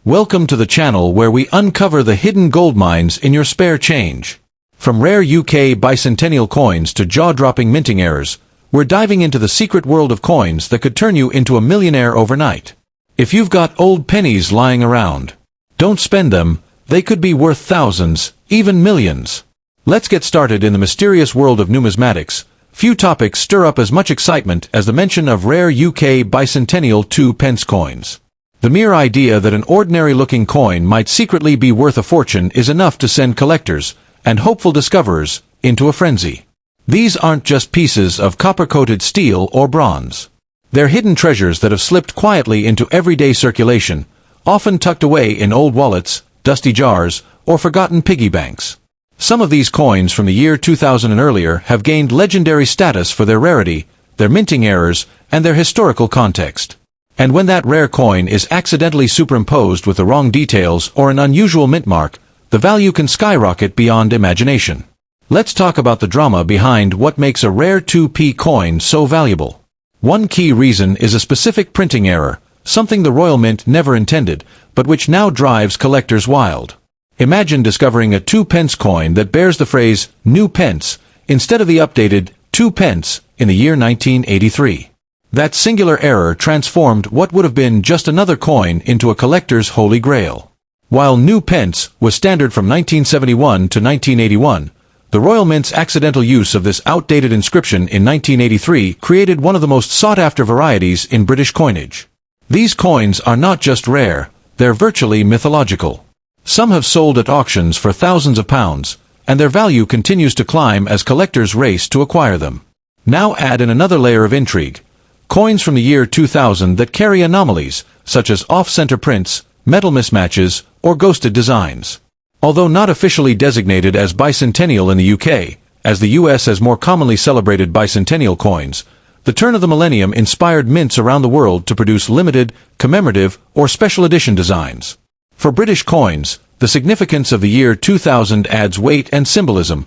Welcome to the channel where we uncover the hidden gold mines in your spare change. From rare UK bicentennial coins to jaw-dropping minting errors, we're diving into the secret world of coins that could turn you into a millionaire overnight. If you've got old pennies lying around, don't spend them. They could be worth thousands, even millions. Let's get started in the mysterious world of numismatics. Few topics stir up as much excitement as the mention of rare UK bicentennial 2 pence coins. The mere idea that an ordinary-looking coin might secretly be worth a fortune is enough to send collectors, and hopeful discoverers, into a frenzy. These aren't just pieces of copper-coated steel or bronze. They're hidden treasures that have slipped quietly into everyday circulation, often tucked away in old wallets, dusty jars, or forgotten piggy banks. Some of these coins from the year 2000 and earlier have gained legendary status for their rarity, their minting errors, and their historical context. And when that rare coin is accidentally superimposed with the wrong details or an unusual mint mark, the value can skyrocket beyond imagination. Let's talk about the drama behind what makes a rare 2p coin so valuable. One key reason is a specific printing error, something the Royal Mint never intended, but which now drives collectors wild. Imagine discovering a 2 pence coin that bears the phrase, "New Pence," instead of the updated, 2 pence, in the year 1983. That singular error transformed what would have been just another coin into a collector's holy grail. While new pence was standard from 1971 to 1981, the Royal Mint's accidental use of this outdated inscription in 1983 created one of the most sought-after varieties in British coinage. These coins are not just rare, they're virtually mythological. Some have sold at auctions for thousands of pounds, and their value continues to climb as collectors race to acquire them. Now add in another layer of intrigue. Coins from the year 2000 that carry anomalies, such as off-center prints, metal mismatches, or ghosted designs. Although not officially designated as bicentennial in the UK, as the US has more commonly celebrated bicentennial coins, the turn of the millennium inspired mints around the world to produce limited, commemorative, or special edition designs. For British coins, the significance of the year 2000 adds weight and symbolism,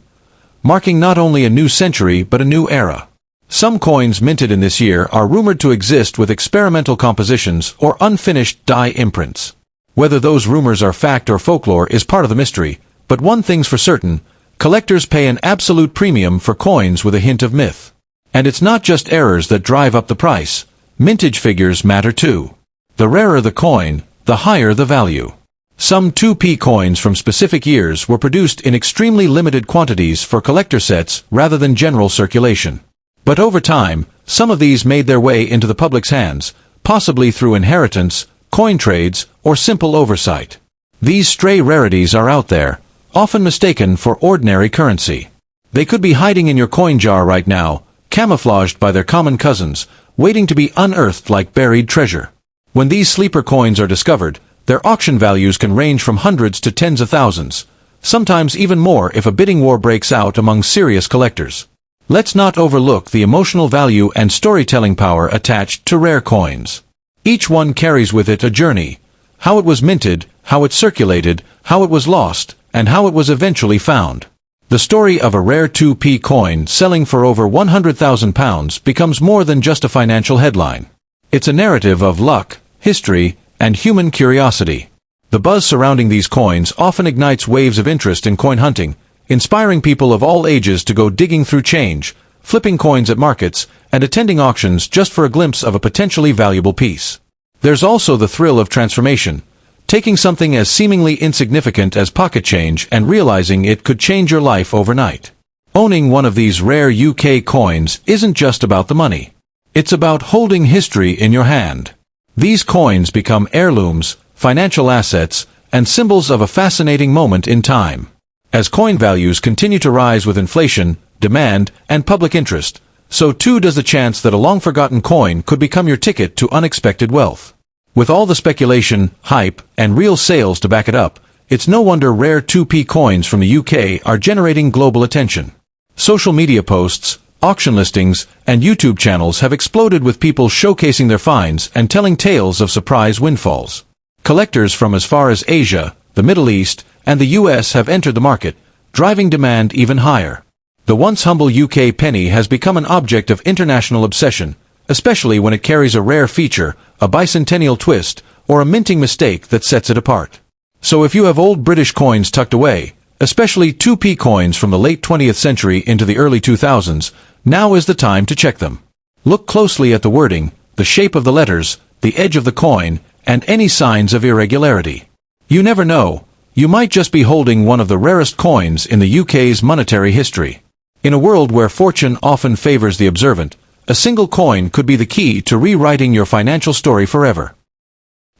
marking not only a new century but a new era. Some coins minted in this year are rumored to exist with experimental compositions or unfinished die imprints. Whether those rumors are fact or folklore is part of the mystery, but one thing's for certain, collectors pay an absolute premium for coins with a hint of myth. And it's not just errors that drive up the price. Mintage figures matter too. The rarer the coin, the higher the value. Some 2p coins from specific years were produced in extremely limited quantities for collector sets rather than general circulation. But over time, some of these made their way into the public's hands, possibly through inheritance, coin trades, or simple oversight. These stray rarities are out there, often mistaken for ordinary currency. They could be hiding in your coin jar right now, camouflaged by their common cousins, waiting to be unearthed like buried treasure. When these sleeper coins are discovered, their auction values can range from hundreds to tens of thousands, sometimes even more if a bidding war breaks out among serious collectors. Let's not overlook the emotional value and storytelling power attached to rare coins. Each one carries with it a journey: how it was minted, how it circulated, how it was lost, and how it was eventually found. The story of a rare 2p coin selling for over £100,000 becomes more than just a financial headline. It's a narrative of luck, history, and human curiosity. The buzz surrounding these coins often ignites waves of interest in coin hunting, inspiring people of all ages to go digging through change, flipping coins at markets, and attending auctions just for a glimpse of a potentially valuable piece. There's also the thrill of transformation, taking something as seemingly insignificant as pocket change and realizing it could change your life overnight. Owning one of these rare UK coins isn't just about the money. It's about holding history in your hand. These coins become heirlooms, financial assets, and symbols of a fascinating moment in time. As coin values continue to rise with inflation, demand, and public interest, so too does the chance that a long-forgotten coin could become your ticket to unexpected wealth. With all the speculation, hype, and real sales to back it up, it's no wonder rare 2p coins from the UK are generating global attention. Social media posts, auction listings, and YouTube channels have exploded with people showcasing their finds and telling tales of surprise windfalls. Collectors from as far as Asia, the Middle East, and the US have entered the market, driving demand even higher. The once humble UK penny has become an object of international obsession, especially when it carries a rare feature, a bicentennial twist, or a minting mistake that sets it apart. So if you have old British coins tucked away, especially 2p coins from the late 20th century into the early 2000s, now is the time to check them. Look closely at the wording, the shape of the letters, the edge of the coin, and any signs of irregularity. You never know, you might just be holding one of the rarest coins in the UK's monetary history. In a world where fortune often favors the observant, a single coin could be the key to rewriting your financial story forever.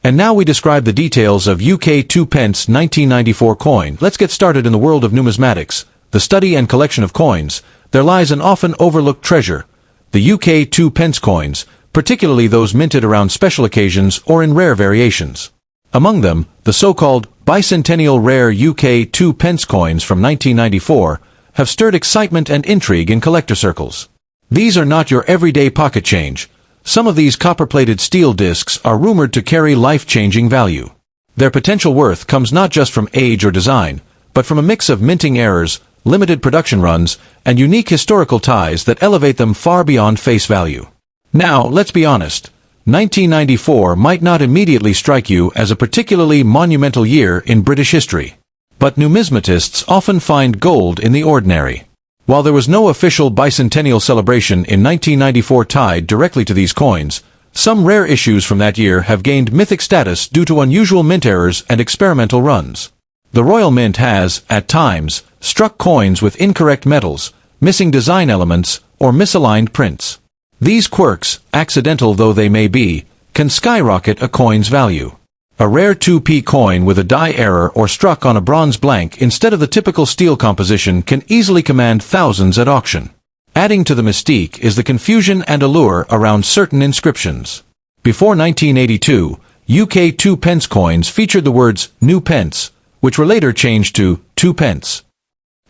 And now we describe the details of UK 2 pence 1994 coin. Let's get started. In the world of numismatics, the study and collection of coins, there lies an often overlooked treasure, the UK 2 pence coins, particularly those minted around special occasions or in rare variations. Among them, the so-called bicentennial rare UK 2 pence coins from 1994 have stirred excitement and intrigue in collector circles. These are not your everyday pocket change. Some of these copper-plated steel discs are rumored to carry life-changing value. Their potential worth comes not just from age or design, but from a mix of minting errors, limited production runs, and unique historical ties that elevate them far beyond face value. Now, let's be honest. 1994 might not immediately strike you as a particularly monumental year in British history. But numismatists often find gold in the ordinary. While there was no official bicentennial celebration in 1994 tied directly to these coins, some rare issues from that year have gained mythic status due to unusual mint errors and experimental runs. The Royal Mint has, at times, struck coins with incorrect metals, missing design elements, or misaligned prints. These quirks, accidental though they may be, can skyrocket a coin's value. A rare 2p coin with a die error or struck on a bronze blank instead of the typical steel composition can easily command thousands at auction. Adding to the mystique is the confusion and allure around certain inscriptions. Before 1982, UK 2 pence coins featured the words new pence, which were later changed to 2 pence.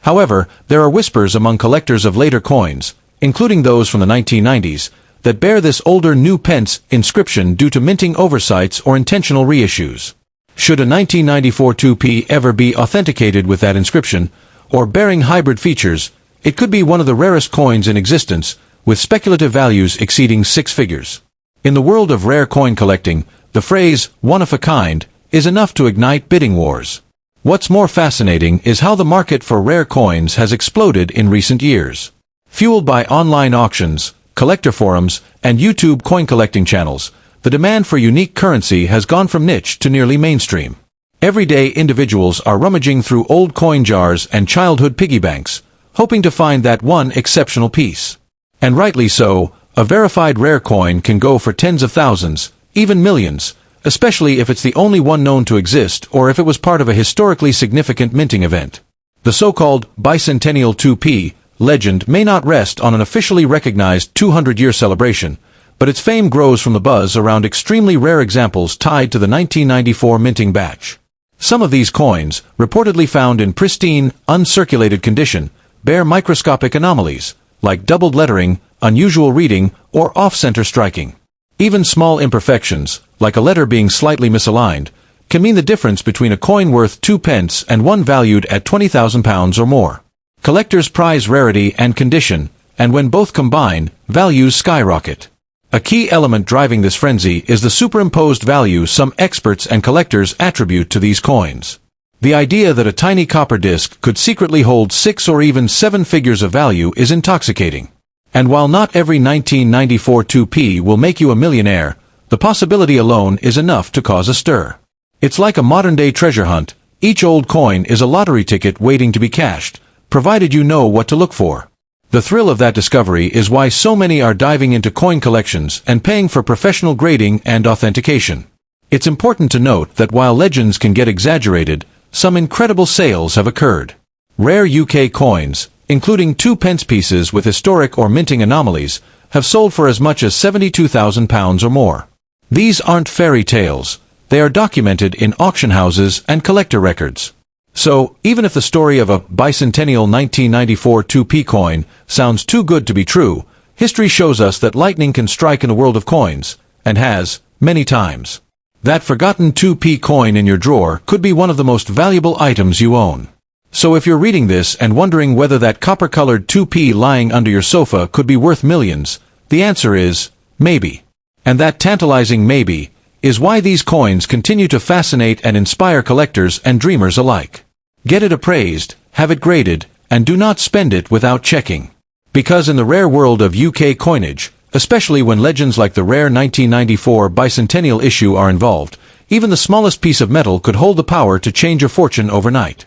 However, there are whispers among collectors of later coins, including those from the 1990s, that bear this older new pence inscription due to minting oversights or intentional reissues. Should a 1994 2p ever be authenticated with that inscription, or bearing hybrid features, it could be one of the rarest coins in existence, with speculative values exceeding 6 figures. In the world of rare coin collecting, the phrase, one of a kind, is enough to ignite bidding wars. What's more fascinating is how the market for rare coins has exploded in recent years. Fueled by online auctions, collector forums, and YouTube coin collecting channels, the demand for unique currency has gone from niche to nearly mainstream. Everyday individuals are rummaging through old coin jars and childhood piggy banks, hoping to find that one exceptional piece. And rightly so, a verified rare coin can go for tens of thousands, even millions, especially if it's the only one known to exist or if it was part of a historically significant minting event. The so-called bicentennial 2p legend may not rest on an officially recognized 200-year celebration, but its fame grows from the buzz around extremely rare examples tied to the 1994 minting batch. Some of these coins, reportedly found in pristine, uncirculated condition, bear microscopic anomalies, like doubled lettering, unusual reading, or off-center striking. Even small imperfections, like a letter being slightly misaligned, can mean the difference between a coin worth 2 pence and one valued at £20,000 or more. Collectors prize rarity and condition, and when both combine, values skyrocket. A key element driving this frenzy is the superimposed value some experts and collectors attribute to these coins. The idea that a tiny copper disc could secretly hold 6 or even 7 figures of value is intoxicating. And while not every 1994 2p will make you a millionaire, the possibility alone is enough to cause a stir. It's like a modern-day treasure hunt. Each old coin is a lottery ticket waiting to be cashed, provided you know what to look for. The thrill of that discovery is why so many are diving into coin collections and paying for professional grading and authentication. It's important to note that while legends can get exaggerated, some incredible sales have occurred. Rare UK coins, including 2 pence pieces with historic or minting anomalies, have sold for as much as £72,000 or more. These aren't fairy tales. They are documented in auction houses and collector records. So, even if the story of a bicentennial 1994 2p coin sounds too good to be true, history shows us that lightning can strike in the world of coins, and has, many times. That forgotten 2p coin in your drawer could be one of the most valuable items you own. So if you're reading this and wondering whether that copper-colored 2p lying under your sofa could be worth millions, the answer is Maybe. And that tantalizing maybe is why these coins continue to fascinate and inspire collectors and dreamers alike. Get it appraised, have it graded, and do not spend it without checking. Because in the rare world of UK coinage, especially when legends like the rare 1994 bicentennial issue are involved, even the smallest piece of metal could hold the power to change a fortune overnight.